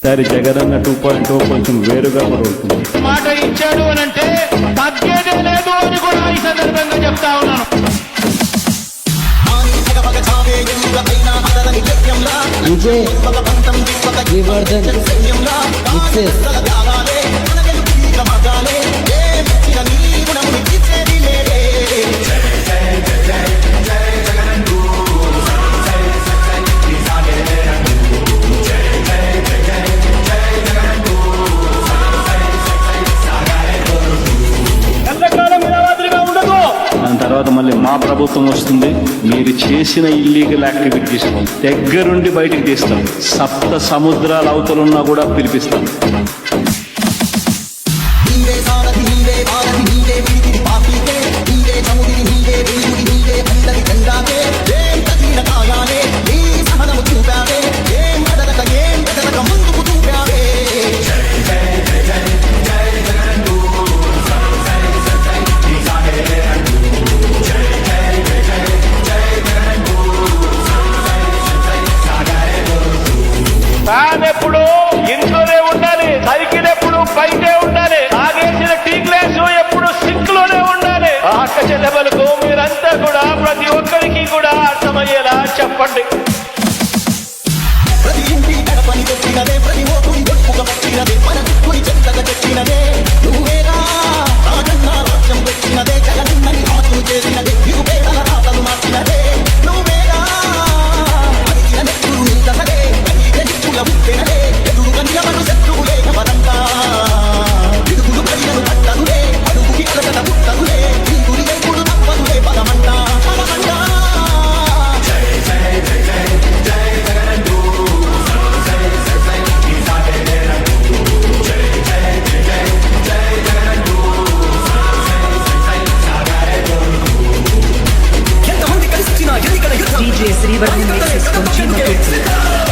సరే జగనన్న 2.0 కొంచెం వేరుగా కూడా ఉంటుంది. మాట ఇచ్చాడు అని అంటే తగ్గేదే లేదు అని కూడా ఈ సందర్భంగా చెప్తా ఉన్నాను. విజయ్ వివర్ధన్ మిక్సెస్ దాని తర్వాత మళ్ళీ మా ప్రభుత్వం వస్తుంది. మీరు చేసిన ఇల్లీగల్ యాక్టివిటీస్ దగ్గరుండి బయటికి తీస్తాం. సప్త సముద్రాల అవతలున్నా కూడా పిలిపిస్తాం. ఫ్యాన్ ఎప్పుడు ఇంట్లోనే ఉండాలి, సైకిల్ ఎప్పుడు బయటే ఉండాలి, తాగేసిన టీ గ్లాస్ ఎప్పుడు సింక్ లోనే ఉండాలి. అక్క చెల్లెమ్మలకు మీరంతా కూడా ప్రతి ఒక్కరికి కూడా అర్థమయ్యేలా చెప్పండి. ప్రతి ఇంటి గడపని పెట్టినదే, ప్రతి ఓటుని గొప్పగా పెట్టినదే, మన చుట్టూని చెత్తగా పెట్టినదే నువ్వేరా. రాజన్న రాజ్యం పెట్టినదే, జగన్నని ఆతులు చేసినదే, నిరుపేదల రాతలు మార్చినదే నువ్వేరా. అడిగిన నెత్తులు నిలదదే, నిప్పుల ఉప్పెనదే, ఎదురుగా నిలబడు శత్రువులే ఎవరంతా. విడుగులు ప్రజలను పట్టదులే, అడుగుకి అలసట పుట్టదులే, ఈ గురి ఎప్పుడు తప్పదులే పదమంట పదమంట. DJ Srivarman mixes con Chino Kids.